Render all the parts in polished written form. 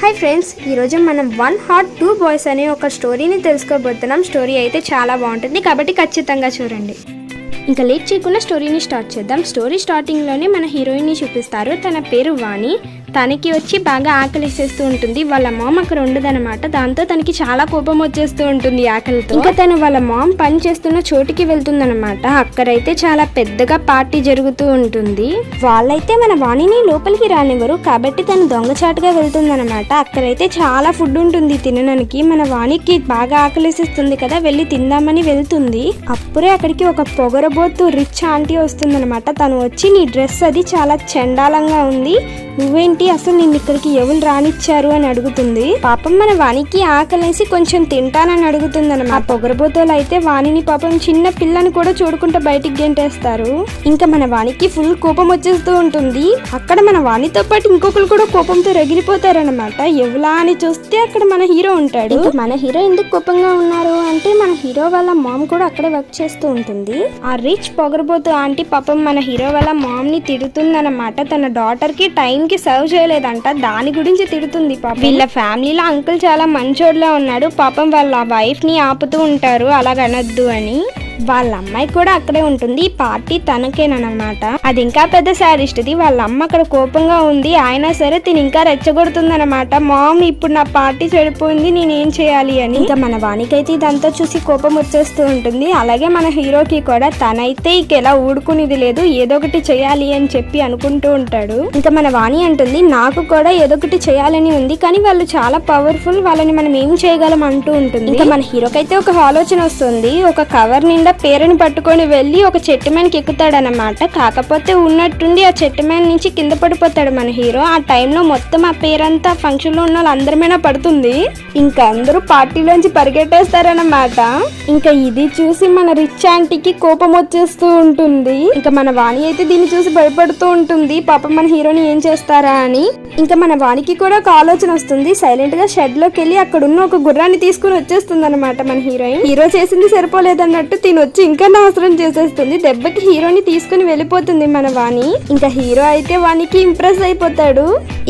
Hi friends, ఈరోజు మనం 1 Heart 2 Boys అనే ఒక స్టోరీని తెలుసుకోబోతున్నాం. స్టోరీ అయితే చాలా బాగుంటుంది కాబట్టి ఖచ్చితంగా చూడండి. ఇంకా లేట్ చేయకుండా స్టోరీని స్టార్ట్ చేద్దాం. స్టోరీ స్టార్టింగ్లోనే మన హీరోయిన్ని చూపిస్తారు. తన పేరు వాణి. తనకి వచ్చి బాగా ఆకలిసేస్తూ ఉంటుంది. వాళ్ళ మామ్ అక్కడ ఉండదనమాట. దాంతో తనకి చాలా కోపం వచ్చేస్తూ ఉంటుంది ఆకలితో. ఇంకా తను వాళ్ళ మామ్ పని చేస్తున్న చోటుకి వెళ్తుందనమాట. అక్కడైతే చాలా పెద్దగా పార్టీ జరుగుతూ ఉంటుంది. వాళ్ళైతే మన వాణిని లోపలికి రానివ్వరు కాబట్టి తను దొంగచాటుగా వెళ్తుందనమాట. అక్కడైతే చాలా ఫుడ్ ఉంటుంది తినడానికి. మన వాణికి బాగా ఆకలిసేస్తుంది కదా, వెళ్ళి తిందామని వెళ్తుంది. అప్పుడే అక్కడికి ఒక పొగరబోతు రిచ్ ఆంటీ వస్తుందనమాట. తను వచ్చి నీ డ్రెస్ అది చాలా చండాలంగా ఉంది, నువ్వేంటి అసలు నిన్ను ఇక్కడికి ఎవరు రానిచ్చారు అని అడుగుతుంది. పాపం మన వాణికి ఆకలేసి కొంచెం తింటానని అడుగుతుంది అనమాట. ఆ పొగరబోతోలు అయితే వాణిని పాపం చిన్న పిల్లని కూడా చూడకుండా బయటికి గెంటేస్తారు. ఇంకా మన వాణికి ఫుల్ కోపం వచ్చేస్తూ ఉంటుంది. అక్కడ మన వాణితో పాటు ఇంకొకరు కూడా కోపంతో రగిలిపోతారనమాట. ఎవలా అని చూస్తే అక్కడ మన హీరో ఉంటాడు. మన హీరో ఎందుకు కోపంగా ఉన్నారు అంటే మన హీరో వాళ్ళ మామ్ కూడా అక్కడే వర్క్ చేస్తూ ఉంటుంది. ఆ రిచ్ పొగరబోతు ఆంటీ పాపం మన హీరో వాళ్ళ మామ్ ని తిడుతుందన్నమాట. తన డాటర్ కి టైం కి సర్వ్ చేయలేదంట, దాని గురించి తిడుతుంది. పాపం వీళ్ళ ఫ్యామిలీలో అంకుల్ చాలా మంచోడ్లా ఉన్నాడు. పాపం వాళ్ళ వైఫ్ ని ఆపుతూ ఉంటారు అలాగనొద్దు అని. వాళ్ళ అమ్మాయి కూడా అక్కడే ఉంటుంది. ఈ పార్టీ తనకేనమాట. అది ఇంకా పెద్ద శాడిస్ట్ది. వాళ్ళ అమ్మ అక్కడ కోపంగా ఉంది. అయినా సరే తిని ఇంకా రెచ్చగొడుతుంది అనమాట. మామ్ ఇప్పుడు నా పార్టీ చెడిపోయింది, నేనేం చేయాలి అని. ఇంకా మన వాణికైతే ఇదంతా చూసి కోపం వచ్చేస్తూ ఉంటుంది. అలాగే మన హీరోకి కూడా తనైతే ఇక ఎలా ఊడుకునేది లేదు, ఏదో ఒకటి చేయాలి అని చెప్పి అనుకుంటూ ఉంటాడు. ఇంకా మన వాణి అంటుంది నాకు కూడా ఏదో ఒకటి చేయాలని ఉంది, కానీ వాళ్ళు చాలా పవర్ఫుల్, వాళ్ళని మనం ఏం చేయగలం అంటూ ఉంటుంది. ఇంకా మన హీరోకైతే ఒక ఆలోచన వస్తుంది. ఒక కవర్ నిండా పేరుని పట్టుకొని వెళ్ళి ఒక చెట్టు మీదకి ఎక్కుతాడనమాట. కాకపోతే ఉన్నట్టుండి ఆ చెట్టు మీద నుంచి కింద పడిపోతాడు మన హీరో. ఆ టైంలో మొత్తం ఆ పేరంతా ఫంక్షన్ లో ఉన్న వాళ్ళందరి మీద పడుతుంది. ఇంకా అందరూ పార్టీలోంచి పరిగెట్టేస్తారనమాట. ఇంకా ఇది చూసి మన రిచ్ ఆంటీకి కోపం వచ్చేస్తూ ఉంటుంది. ఇంకా మన వాణి అయితే దీన్ని చూసి భయపడుతూ ఉంటుంది. పాపం మన హీరోని ఏం చేస్తారా అని. ఇంకా మన వాణికి కూడా ఒక ఆలోచన వస్తుంది. సైలెంట్ గా షెడ్ లోకి వెళ్ళి అక్కడ ఉన్న ఒక గుర్రాన్ని తీసుకుని వచ్చేస్తుంది అనమాట మన హీరోయిన్. హీరో చేసింది సరిపోలేదన్నట్టు వచ్చి ఇంకా నాశనం చేసేస్తుంది. దెబ్బకి హీరోని తీసుకుని వెళ్ళిపోతుంది మన వాణి. ఇంకా హీరో అయితే వాణికి ఇంప్రెస్ అయిపోతాడు.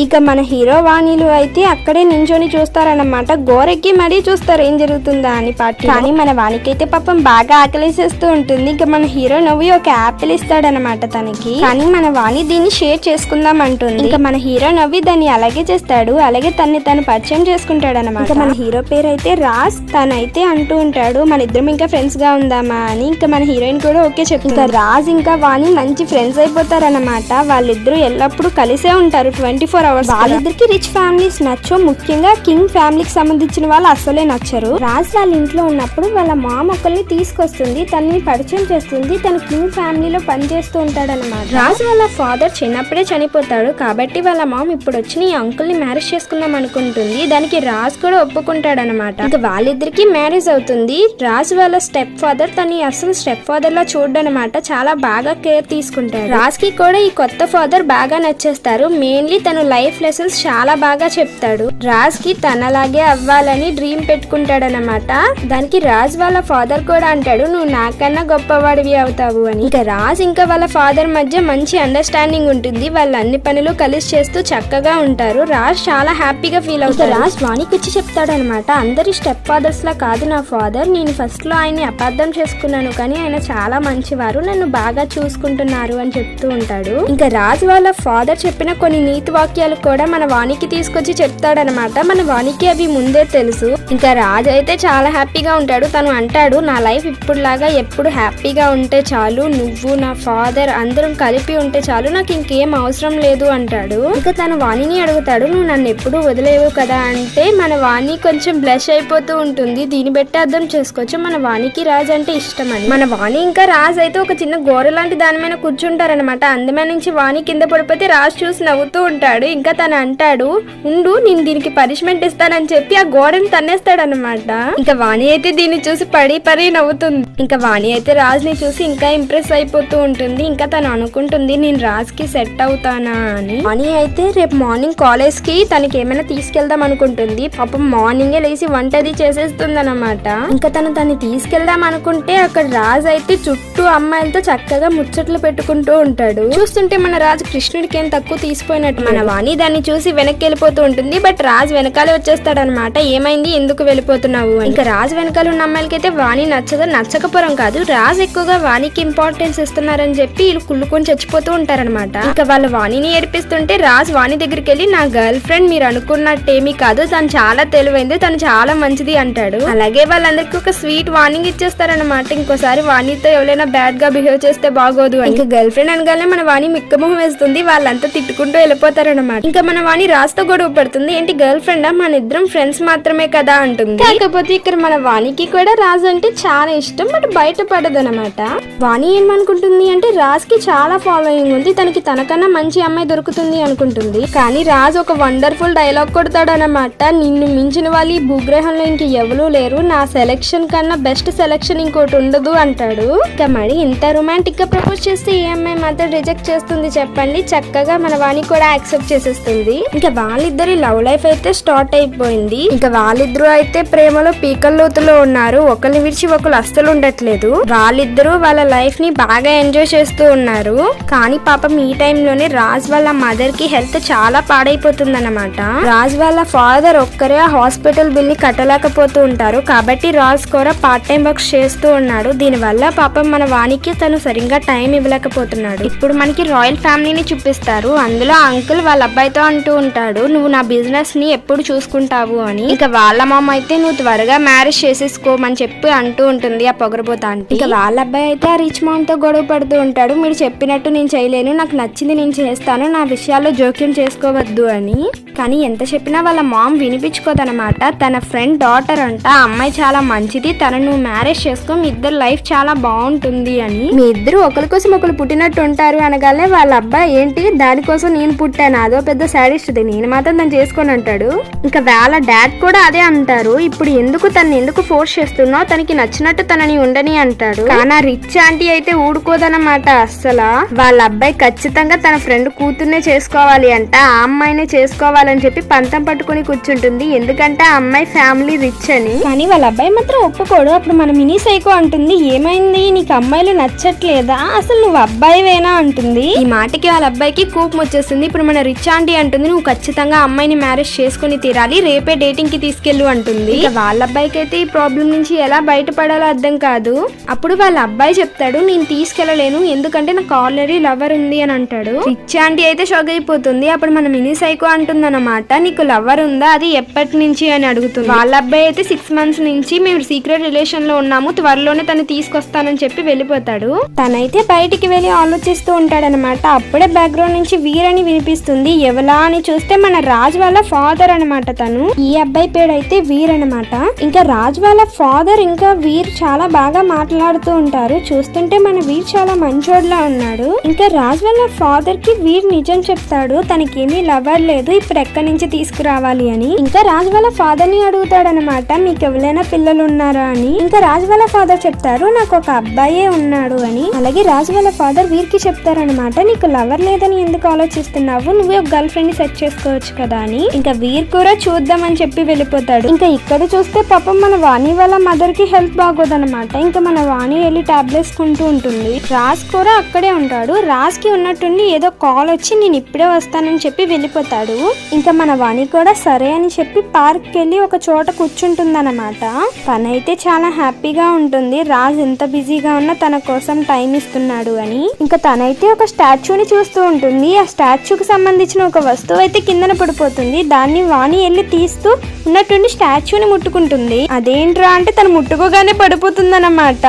ఇక మన హీరో వాణిలు అయితే అక్కడే నించొని చూస్తారన్నమాట. గోరెక్కి మరీ చూస్తారు ఏం జరుగుతుందా అని పార్టీ. కానీ మన వాణికైతే పాపం బాగా ఆకలిసేస్తూ ఉంటుంది. ఇక మన హీరో నవ్వి ఒక యాపిల్ ఇస్తాడనమాట తనకి. కానీ మన వాణి దీన్ని షేర్ చేసుకుందాం అంటుంది. ఇంకా మన హీరో నవ్వి దాన్ని అలాగే చేస్తాడు. అలాగే తను పరిచయం చేసుకుంటాడు అనమాట. మన హీరో పేరు అయితే రాజ్. తనైతే అంటూ ఉంటాడు మన ఇద్దరం ఇంకా ఫ్రెండ్స్ గా ఉందామా అని. ఇంకా మన హీరోయిన్ కూడా ఓకే చెప్తుంది. రాజ్ ఇంకా వాణి మంచి ఫ్రెండ్స్ అయిపోతారన్నమాట. వాళ్ళిద్దరూ ఎల్లప్పుడూ కలిసే ఉంటారు 24 hours. వాళ్ళిద్దరికి రిచ్ ఫ్యామిలీస్ నచ్చో, ముఖ్యంగా కింగ్ ఫ్యామిలీకి సంబంధించిన వాళ్ళు అసలే నచ్చరు. రాజ్ వాళ్ళ ఇంట్లో ఉన్నప్పుడు వాళ్ళ మామ్ ఒకరిని తీసుకొస్తుంది, తనని పరిచయం చేస్తుంది. తను కింగ్ ఫ్యామిలీలో పనిచేస్తూ ఉంటాడన్నమాట. రాజ్ వాళ్ళ ఫాదర్ చిన్నప్పుడే చనిపోతాడు కాబట్టి వాళ్ళ మామ్ ఇప్పుడు వచ్చి నీ అంకుల్ ని మ్యారేజ్ చేసుకుందాం అనుకుంటుంది. దానికి రాజ్ కూడా ఒప్పుకుంటాడు అనమాట. ఇంకా వాళ్ళిద్దరికి మ్యారేజ్ అవుతుంది. రాజ్ వాళ్ళ స్టెప్ ఫాదర్ తను అసలు స్టెప్ ఫాదర్ లా చూడనమాట, చాలా బాగా కేర్ తీసుకుంటాడు. రాజ్ కి కూడా ఈ కొత్త ఫాదర్ బాగా నచ్చేస్తారు. మెయిన్లీ తను లైఫ్ లెసన్స్ చాలా బాగా చెప్తాడు. రాజ్ కి తనలాగే అవ్వాలని డ్రీమ్ పెట్టుకుంటాడు అనమాట. దానికి రాజ్ వాళ్ళ ఫాదర్ కూడా అంటాడు నువ్వు నాకన్నా గొప్పవాడివి అవుతావు అని. ఇంకా రాజ్ ఇంకా వాళ్ళ ఫాదర్ మధ్య మంచి అండర్స్టాండింగ్ ఉంటుంది. వాళ్ళు అన్ని పనులు కలిసి చేస్తూ చక్కగా ఉంటారు. రాజ్ చాలా హ్యాపీగా ఫీల్ అవుతాడు. రాజ్ వాణికి వచ్చి చెప్తాడు అనమాట, అందరి స్టెప్ ఫాదర్స్ లా కాదు నా ఫాదర్, నేను ఫస్ట్ లో ఆయన్ని అపార్థం చేసుకున్నాను కానీ ఆయన చాలా మంచివారు, నన్ను బాగా చూసుకుంటున్నారు అని చెప్తూ ఉంటాడు. ఇంకా రాజ్ వాళ్ళ ఫాదర్ చెప్పిన కొన్ని నీతి వాక్యాలు కూడా మన వాణికి తీసుకొచ్చి చెప్తాడనమాట. మన వాణికి అవి ముందే తెలుసు. ఇంకా రాజ్ అయితే చాలా హ్యాపీగా ఉంటాడు. తను అంటాడు నా లైఫ్ ఇప్పుడులాగా ఎప్పుడు హ్యాపీగా ఉంటే చాలు, నువ్వు నా ఫాదర్ అందరం కలిపి ఉంటే చాలు, నాకు ఇంకేం అవసరం లేదు అంటాడు. ఇంకా తను వాణిని అడుగుతాడు నువ్వు నన్ను ఎప్పుడు వదిలేవు కదా అంటే మన వాణి కొంచెం బ్లష్ అయిపోతూ ఉంటుంది. దీన్ని బట్టి అర్థం చేసుకోవచ్చు మన వాణికి రాజ్ అంటే ఇష్టం అని. మన వాణి ఇంకా రాజ్ అయితే ఒక చిన్న గోర లాంటి దాని మీద కూర్చుంటారనమాట. అందమైన నుంచి వాణి కింద పడిపోతే రాజ్ చూసి నవ్వుతూ ఉంటాడు. ఇంకా తను అంటాడు ఉండు నేను దీనికి పనిష్మెంట్ ఇస్తానని చెప్పి ఆ గోడని తన్నేస్తాడనమాట. ఇంకా వాణి అయితే దీన్ని చూసి పడి నవ్వుతుంది. ఇంకా వాణి అయితే రాజ్ ని చూసి ఇంకా ఇంప్రెస్ అయిపోతూ ఉంటుంది. ఇంకా తను అనుకుంటుంది నేను రాజ్ కి సెట్ అవుతానా అని. వాణి అయితే రేపు మార్నింగ్ కాలేజ్ కి తనకి ఏమైనా తీసుకెళ్దాం అనుకుంటుంది. పాపం మార్నింగే లేచి వంట అది చేసేస్తుంది అనమాట. ఇంకా తను తీసుకెళ్దాం అనుకుంటే అంటే అక్కడ రాజు అయితే చుట్టూ అమ్మాయిలతో చక్కగా ముచ్చట్లు పెట్టుకుంటూ ఉంటాడు. చూస్తుంటే మన రాజు కృష్ణుడికి ఏం తక్కువ తీసిపోయినట్టు. మన వాణి దాన్ని చూసి వెనక్కి వెళ్ళిపోతూ ఉంటుంది. బట్ రాజు వెనకాలే వచ్చేస్తాడు అనమాట. ఏమైంది, ఎందుకు వెళ్ళిపోతున్నావు అని. ఇంకా రాజు వెనకాల ఉన్న అమ్మాయిలకైతే వాణి నచ్చకపోవడం కాదు, రాజు ఎక్కువగా వాణికి ఇంపార్టెన్స్ ఇస్తున్నారని చెప్పి వీళ్ళు కుళ్ళుకొని చచ్చిపోతూ ఉంటారనమాట. ఇంకా వాళ్ళ వాణిని ఏడిపిస్తుంటే రాజు వాణి దగ్గరికి వెళ్ళి, నా గర్ల్ ఫ్రెండ్ మీరు అనుకున్నట్టేమీ కాదు, తను చాలా తెలివైంది, తను చాలా మంచిది అంటాడు. అలాగే వాళ్ళందరికీ ఒక స్వీట్ వార్నింగ్ ఇచ్చేస్తారనమాట. ఇంకోసారి వాణితో ఎవరైనా బ్యాడ్ గా బిహేవ్ చేస్తే బాగోదు అని. ఇంకా గర్ల్ ఫ్రెండ్ అనగానే మన వాణి మిక్కమొహం వేస్తుంది. వాళ్ళంతా తిట్టుకుంటూ వెళ్ళిపోతారనమాట. ఇంకా మన వాణి రాజుతో గొడవ పడుతుంది. ఏంటి గర్ల్ ఫ్రెండా, మన ఇద్దరం ఫ్రెండ్స్ మాత్రమే కదా అంటుంది. కాకపోతే ఇక్కడ మన వాణికి కూడా రాజు అంటే చాలా ఇష్టం, బట్ బయటపడదు అనమాట. వాణి ఏమనుకుంటుంది అంటే రాజుకి చాలా ఫాలోయింగ్ ఉంది, తనకి తనకన్నా మంచి అమ్మాయి దొరుకుతుంది అనుకుంటుంది. కానీ రాజు ఒక వండర్ఫుల్ డైలాగ్ కొడతాడు అనమాట. నిన్ను మించిన వాళ్ళు ఈ భూగ్రహంలో ఇంక ఎవరూ లేరు, నా సెలెక్షన్ కన్నా బెస్ట్ సెలెక్షన్ ఇంకోటి ఉండదు అంటాడు. ఇక మరి ఇంత రొమాంటిక్ గా ప్రపోజ్ చేస్తే ఈ అమ్మాయి మాత్రం రిజెక్ట్ చేస్తుంది చెప్పండి. చక్కగా మన వాణి కూడా యాక్సెప్ట్ చేసేస్తుంది. ఇంకా వాళ్ళిద్దరి లవ్ లైఫ్ అయితే స్టార్ట్ అయిపోయింది. ఇంకా వాళ్ళిద్దరూ అయితే ప్రేమలో పీకల్లోతులో ఉన్నారు. ఒకరిని విడిచి ఒకరు అస్సలు ఉండట్లేదు. వాళ్ళిద్దరూ వాళ్ళ లైఫ్ ని బాగా ఎంజాయ్ చేస్తూ ఉన్నారు. కానీ పాపం ఈ టైంలోనే రాజ్ వాళ్ళ మదర్ కి హెల్త్ చాలా పాడైపోతుంది అన్నమాట. రాజ్ వాళ్ళ ఫాదర్ ఒక్కరే ఆ హాస్పిటల్ బిల్ ని కట్టలేకపోతూ ఉంటారు. కాబట్టి రాజ్ కూడా పార్ట్ టైం వర్క్ చేస్తూ ఉన్నాడు. దీని వల్ల పాపం మన వాణికి తను సరిగ్గా టైం ఇవ్వలేకపోతున్నాడు. ఇప్పుడు మనకి రాయల్ ఫ్యామిలీని చూపిస్తారు. అందులో అంకుల్ వాళ్ళ అబ్బాయితో అంటూ ఉంటాడు, నువ్వు నా బిజినెస్ ని ఎప్పుడు చూసుకుంటావు అని. ఇక వాళ్ళ మామ అయితే నువ్వు త్వరగా మ్యారేజ్ చేసేసుకోమని చెప్పి అంటూ ఉంటుంది ఆ పొగరబోతా అంటే. ఇక వాళ్ళ అబ్బాయి అయితే ఆ రిచ్ మామ్ తో గొడవ పడుతూ ఉంటాడు. మీరు చెప్పినట్టు నేను చేయలేను, నాకు నచ్చింది నేను చేస్తాను, నా విషయాల్లో జోక్యం చేసుకోవద్దు అని. కానీ ఎంత చెప్పినా వాళ్ళ మామ్ వినిపించుకోదనమాట. తన ఫ్రెండ్ డాటర్ అంట, ఆ అమ్మాయి చాలా మంచిది, తనను నువ్వు మ్యారేజ్ చేసుకో, మీ ఇద్దరు లైఫ్ చాలా బాగుంటుంది అని. మీ ఇద్దరు ఒకరి కోసం ఒకరు పుట్టినట్టు ఉంటారు అనగానే వాళ్ళ అబ్బాయి, ఏంటి దానికోసం నేను పుట్టాను, అదో పెద్ద సాడిస్ట్, నేను మాత్రం తను చేసుకొని అంటాడు. ఇంకా వాళ్ళ డాడ్ కూడా అదే అంటారు, ఇప్పుడు ఎందుకు ఫోర్స్ చేస్తున్నావు, తనకి నచ్చినట్టు తనని ఉండని అంటాడు. కానీ రిచ్ ఆంటీ అయితే ఊడుకోదనమాట అస్సలు. వాళ్ళ అబ్బాయి ఖచ్చితంగా తన ఫ్రెండ్ కూతుర్నే చేసుకోవాలి అంట, ఆ అమ్మాయినే చేసుకోవాలని చెప్పి పంతం పట్టుకుని కూర్చుంటుంది. ఎందుకంటే ఆ అమ్మాయి ఫ్యామిలీ రిచ్ అని. కానీ వాళ్ళ అబ్బాయి మాత్రం ఒప్పుకోడు. అప్పుడు మన మినీ సైకో అంటుంది, ఏమైంది నీకు అమ్మాయిలు నచ్చట్లేదా, అసలు నువ్వు అబ్బాయివేనా అంటుంది. ఈ మాటకి వాళ్ళ అబ్బాయికి కోపం వచ్చేస్తుంది. ఇప్పుడు మన రిచ్ ఆంటీ అంటుంది, నువ్వు ఖచ్చితంగా అమ్మాయిని మ్యారేజ్ చేసుకుని తీరాలి, రేపే డేటింగ్ కి తీసుకెళ్ళు అంటుంది. వాళ్ళ అబ్బాయికి అయితే ఈ ప్రాబ్లం నుంచి ఎలా బయటపడాలో అర్థం కాదు. అప్పుడు వాళ్ళ అబ్బాయి చెప్తాడు, నేను తీసుకెళ్లలేను ఎందుకంటే నాకు ఆల్రెడీ లవర్ ఉంది అని అంటాడు. రిచ్ ఆంటీ అయితే షాక్ అయిపోతుంది. అప్పుడు మన మినీ సైకో అంటుంది అనమాట, నీకు లవర్ ఉందా, అది ఎప్పటి నుంచి అని అడుగుతుంది. వాళ్ళ అబ్బాయి అయితే 6 months నుంచి మేము సీక్రెట్ రిలేషన్ లో ఉన్నాము, త్వరలోనే తను తీసుకొస్తానని చెప్పి వెళ్ళిపోతాడు. తనైతే బయటికి వెళ్ళి ఆలోచిస్తూ ఉంటాడనమాట. అప్పుడే బ్యాక్గ్రౌండ్ నుంచి వీర్ అని వినిపిస్తుంది. ఎవలా అని చూస్తే మన రాజ్ వాళ్ళ ఫాదర్ అనమాట తను. ఈ అబ్బాయి పేరు అయితే వీర్ అనమాట. ఇంకా రాజ్ వాళ్ళ ఫాదర్ ఇంకా వీర్ చాలా బాగా మాట్లాడుతూ ఉంటారు. చూస్తుంటే మన వీర్ చాలా మంచోడ్లా ఉన్నాడు. ఇంకా రాజ్ వాళ్ళ ఫాదర్ కి వీర్ నిజం చెప్తాడు, తనకేమీ లవర్ లేదు, ఇప్పుడు ఎక్కడి నుంచి తీసుకురావాలి అని. ఇంకా రాజ్ వాళ్ళ ఫాదర్ ని అడుగుతాడనమాట, మీకు ఎవరైనా పిల్లలు ఉన్నారా అని. ఇంకా రాజ్ వాళ్ళ ఫాదర్ చెప్తారు, నాకు ఒక అబ్బాయే ఉన్నాడు అని. అలాగే రాజ్ వాళ్ళ ఫాదర్ వీర్ కి చెప్తారనమాట, నీకు లవర్ లేదని ఎందుకు ఆలోచిస్తున్నావు, నువ్వే ఒక గర్ల్ ఫ్రెండ్ ని సెట్ చేసుకోవచ్చు కదా అని. ఇంకా వీర్ కూడా చూద్దామని చెప్పి వెళ్ళిపోతాడు. ఇంకా ఇక్కడ చూస్తే పాపం మన వాణి వాళ్ళ మదర్ కి హెల్త్ బాగోదన్నమాట. ఇంకా మన వాణి వెళ్ళి టాబ్లెట్స్ కొంటూ ఉంటుంది. రాజ్ కూడా అక్కడే ఉంటాడు. రాజ్ కి ఉన్నట్టుండి ఏదో కాల్ వచ్చి నేను ఇప్పుడే వస్తానని చెప్పి వెళ్ళిపోతాడు. ఇంకా మన వాణి కూడా సరే అని చెప్పి పార్క్ వెళ్ళి ఒక చోట కూర్చుంటుందన్నమాట. తనైతే చాలా హ్యాపీగా ఉంటుంది, రాజ్ ఎంత బిజీగా ఉన్నా తన కోసం టైం ఇస్తున్నాడు అని. ఇంకా తనైతే ఒక స్టాచ్యూని చూస్తూ ఉంటుంది. ఆ స్టాచ్యూకి సంబంధించిన ఒక వస్తువు అయితే కిందన పడిపోతుంది. దాన్ని వాణి వెళ్ళి తీస్తూ ఉన్నట్టుండి స్టాచ్యూని ముట్టుకుంటుంది. అదేంట్రా అంటే తను ముట్టుకోగానే పడిపోతుంది అన్నమాట.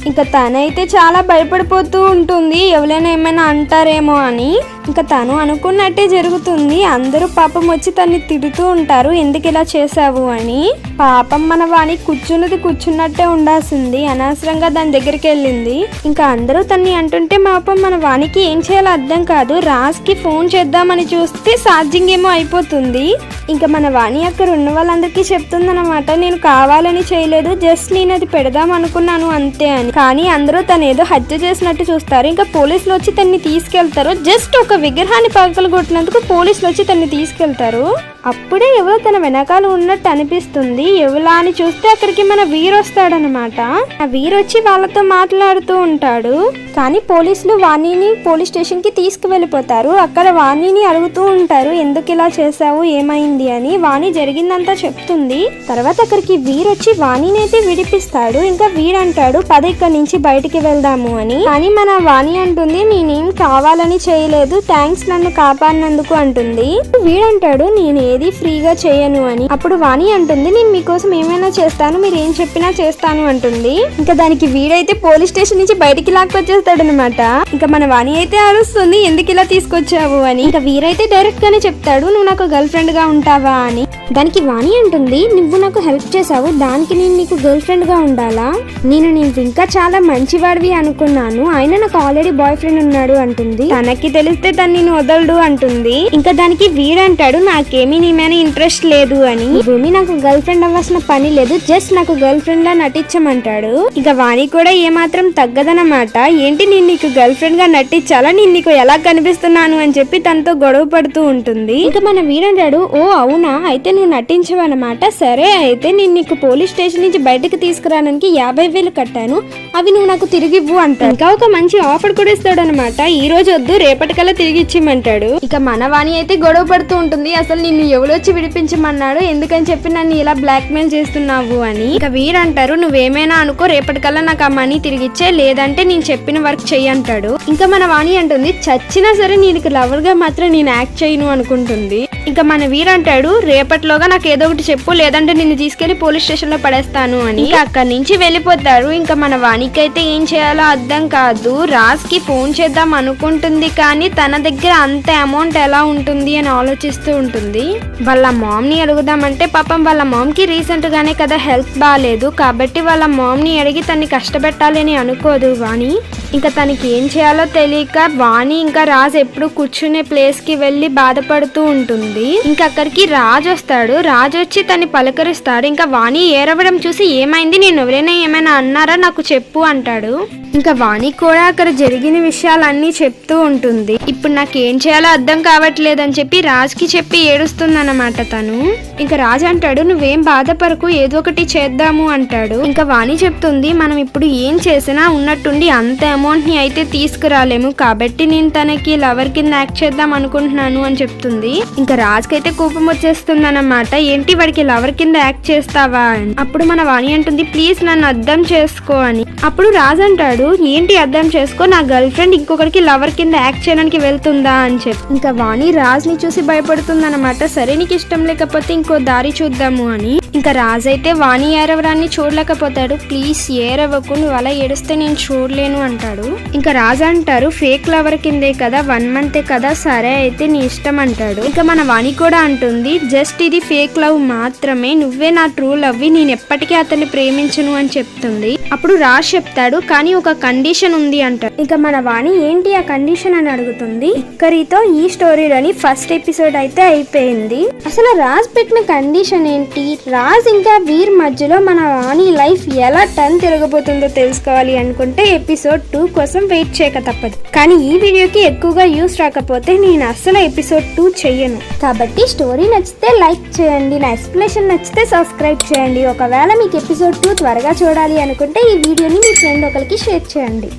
ఇంకా తనైతే చాలా భయపడిపోతూ ఉంటుంది, ఎవరైనా ఏమైనా అంటారేమో అని. ఇంకా తను అనుకున్నట్టే జరుగుతుంది. అందరూ పాపం వచ్చి తన్ని తిడుతూ ఉంటారు, ఎందుకు ఇలా చేసావు అని. పాపం మన వాణి కూర్చున్నట్టే ఉండాల్సింది, అనవసరంగా దాని దగ్గరికి వెళ్ళింది. ఇంకా అందరూ తన్ని అంటుంటే పాపం మన వాణికి ఏం చేయాలో అర్థం కాదు. రాజ్ కి ఫోన్ చేద్దామని చూస్తే ఛార్జింగ్ ఏమో అయిపోతుంది. ఇంకా మన వాణి అక్కడ ఉన్న వాళ్ళందరికీ చెప్తుంది అనమాట, నేను కావాలని చేయలేదు, జస్ట్ నేను అది పెడదాం అనుకున్నాను అంతే అని. కానీ అందరూ తను ఏదో హత్య చేసినట్టు చూస్తారు. ఇంకా పోలీసులు వచ్చి తన్ని తీసుకెళ్తారు. జస్ట్ ఒక విగ్రహాన్ని పగలగొట్టినందుకు పోలీసులు వచ్చి తన్ని తీసుకెళ్తారు. అప్పుడే ఎవరో తన వెనకాల ఉన్నట్టు అనిపిస్తుంది. ఎవలా అని చూస్తే అక్కడికి మన వీర్ వస్తాడనమాట. ఆ వీర్ వచ్చి వాళ్ళతో మాట్లాడుతూ ఉంటాడు. కానీ పోలీసులు వాణిని పోలీస్ స్టేషన్ కి తీసుకువెళ్ళిపోతారు. అక్కడ వాణిని అడుగుతూ ఉంటారు, ఎందుకు ఇలా చేసావు, ఏమైంది అని. వాణి జరిగిందంతా చెప్తుంది. తర్వాత అక్కడికి వీర్ వచ్చి వాణిని అయితే విడిపిస్తాడు. ఇంకా వీర్ అంటాడు, పద ఇక్కడి నుంచి బయటికి వెళ్దాము అని. కానీ మన వాణి అంటుంది, నేనేం కావాలని చేయలేదు, థ్యాంక్స్ నన్ను కాపాడినందుకు అంటుంది. వీడంటాడు, నేను ఏది ఫ్రీగా చేయను అని. అప్పుడు వాణి అంటుంది, నేను మీకోసం ఏమైనా చేస్తాను, మీరు ఏం చెప్పినా చేస్తాను అంటుంది. ఇంకా దానికి వీడైతే పోలీస్ స్టేషన్ నుంచి బయటికి లాక్కొచ్చేస్తాడనమాట. ఇంకా మన వాణి అయితే అరుస్తుంది, ఎందుకు ఇలా తీసుకొచ్చావు అని. ఇంకా వీరైతే డైరెక్ట్ గానే చెప్తాడు, నువ్వు నాకు గర్ల్ ఫ్రెండ్ గా ఉంటావా అని. దానికి వాణి అంటుంది, నువ్వు నాకు హెల్ప్ చేసావు, దానికి నేను నీకు గర్ల్ ఫ్రెండ్ గా ఉండాలా? నేను ఇంకా చాలా మంచివాడివి అనుకున్నాను, ఆయన నాకు ఆల్రెడీ బాయ్ ఫ్రెండ్ ఉన్నాడు అంటుంది. తనకి తెలిస్తే తను నేను వదలడు అంటుంది. ఇంకా దానికి వీడంటాడు, నాకేమీ నీ మీద ఇంట్రెస్ట్ లేదు అని. భూమి నాకు గర్ల్ ఫ్రెండ్ అవ్వాల్సిన పని లేదు, జస్ట్ నాకు గర్ల్ ఫ్రెండ్ లా నటించమంటాడు. ఇక వాణి కూడా ఏమాత్రం తగ్గదనమాట. ఏంటి నేను నీకు గర్ల్ ఫ్రెండ్ గా నటించాలా, నేను నీకు ఎలా కనిపిస్తున్నాను అని చెప్పి తనతో గొడవ పడుతూ ఉంటుంది. ఇంకా మన వీడంటాడు, ఓ అవునా, అయితే నువ్వు నటించవన్నమాట, సరే అయితే నేను నీకు పోలీస్ స్టేషన్ నుంచి బయటకు తీసుకురావడానికి 50,000 కట్టాను, అవి నువ్వు నాకు తిరిగి ఇవ్వు అంటాడు. ఇంకా ఒక మంచి ఆఫర్ కూడా ఇస్తాడు అనమాట, ఈ రోజు వద్దు రేపటికల్లా తిరిగి ఇచ్చిమంటాడు. ఇక మన వాణి అయితే గొడవ పడుతూ ఉంటుంది, అసలు నిన్ను ఎవరొచ్చి విడిపించమన్నాడు, ఎందుకని చెప్పి నన్ను ఇలా బ్లాక్ మెయిల్ చేస్తున్నావు అని. ఇక వీరంటారు, నువ్వేమైనా అనుకో, రేపటికల్లా నాకు ఆ మనీ తిరిగిచ్చే, లేదంటే నేను చెప్పిన వర్క్ చెయ్యి అంటాడు. ఇంకా మన వాణి అంటుంది, చచ్చినా సరే నీకు లవర్ గా మాత్రం నేను యాక్ట్ చేయను అనుకుంటుంది. ఇంకా మన వీరంటాడు, రేపటిలోగా నాకు ఏదో ఒకటి చెప్పు, లేదంటే నిన్ను తీసుకెళ్లి పోలీస్ స్టేషన్ లో పడేస్తాను అని. ఇంకా అక్కడి నుంచి వెళ్ళిపోతారు. ఇంకా మన వాణికి అయితే ఏం చేయాలో అర్థం కాదు. రాజ్ కి ఫోన్ చేద్దాం అనుకుంటుంది, కానీ తన దగ్గర అంత అమౌంట్ ఎలా ఉంటుంది అని ఆలోచిస్తూ ఉంటుంది. వాళ్ళ మామ్ ని అడుగుదామంటే పాపం వాళ్ళ మామ్ కి రీసెంట్ గానే కదా హెల్త్ బాగాలేదు, కాబట్టి వాళ్ళ మామ్ ని అడిగి తన్ని కష్టపెట్టాలి అని అనుకోదు వాణి. ఇంకా తనకి ఏం చేయాలో తెలియక వాణి ఇంకా రాజ్ ఎప్పుడు కూర్చునే ప్లేస్ కి వెళ్లి బాధపడుతూ ఉంటుంది. ఇంకా అక్కడికి రాజ్ వస్తాడు. రాజ్ వచ్చి తన్ని పలకరిస్తాడు. ఇంకా వాణి ఏరవడం చూసి, ఏమైంది, నేను ఎవరైనా ఏమైనా అన్నారా, నాకు చెప్పు అంటాడు. ఇంకా వాణి కూడా అక్కడ జరిగిన విషయాలన్నీ చెప్తూ ఉంటుంది. ఇప్పుడు నాకు ఏం చేయాలో అర్థం కావట్లేదు అని చెప్పి రాజ్ కి చెప్పి ఏడుస్తుంది అన్నమాట తను. ఇంకా రాజ్ అంటాడు, నువ్వేం బాధపడకు, ఏదో ఒకటి చేద్దాము అంటాడు. ఇంకా వాణి చెప్తుంది, మనం ఇప్పుడు ఏం చేసినా ఉన్నట్టుండి అంత అమౌంట్ ని అయితే తీసుకురాలేము, కాబట్టి నేను తనకి లవర్ కింద యాక్ట్ చేద్దాం అనుకుంటున్నాను అని చెప్తుంది. ఇంకా రాజ్ కైతే కోపం వచ్చేస్తుంది అన్నమాట, ఏంటి వాడికి లవర్ కింద యాక్ట్ చేస్తావా అని. అప్పుడు మన వాణి అంటుంది, ప్లీజ్ నన్ను అర్థం చేసుకో అని. అప్పుడు రాజ్ అంటాడు, ఏంటి అర్థం చేసుకో, నా గర్ల్ ఫ్రెండ్ ఇంకొకరికి లవర్ కింద యాక్ట్ చేయడానికి వెళ్తుందా అని చెప్పి. ఇంకా వాణి రాజ్ ని చూసి భయపడుతుంది అనమాట, సరే నీకు ఇష్టం లేకపోతే ఇంకో దారి చూద్దాము అని. ఇంకా రాజ్ అయితే వాణి ఏరవడాన్ని చూడలేకపోతాడు. ప్లీజ్ ఏరవకు, నువ్వు అలా ఏడిస్తే నేను చూడలేను అంటాడు. ఇంకా రాజ్ అంటారు, ఫేక్ లవర్ కిందే కదా, 1 మంతే కదా, సరే అయితే నీ ఇష్టం అంటాడు. ఇంకా మన వాణి కూడా అంటుంది, జస్ట్ ఇది ఫేక్ లవ్ మాత్రమే, నువ్వే నా ట్రూ లవ్, నేను ఎప్పటికీ అతన్ని ప్రేమించను అని చెప్తుంది. అప్పుడు రాజ్ చెప్తాడు, కానీ ఒక కండిషన్ ఉంది అంటాడు. ఇక మన వాణి ఏంటి ఆ కండిషన్ అని అడుగుతుంది. ఇక్కడితో ఈ స్టోరీలోని ఫస్ట్ ఎపిసోడ్ అయితే అయిపోయింది. అసలు రాజ్ పెట్టిన కండిషన్ ఏంటి, రాజ్ ఇంకా వీర్ మధ్యలో మన వాణి లైఫ్ ఎలా టర్న్ తిరగబోతుందో తెలుసుకోవాలి అనుకుంటే ఎపిసోడ్ 2 కోసం వెయిట్ చేయక తప్పదు. కానీ ఈ వీడియోకి ఎక్కువగా యూస్ రాకపోతే నేను అసలు ఎపిసోడ్ 2 చెయ్యను. కాబట్టి స్టోరీ నచ్చితే లైక్ చేయండి, నా ఎక్స్ప్లెనేషన్ నచ్చితే సబ్స్క్రైబ్ చేయండి. ఒకవేళ మీకు ఎపిసోడ్ 2 త్వరగా చూడాలి అనుకుంటే ఈ వీడియోని మీ ఫ్రెండ్ ఒకరికి షేర్ చేయండి.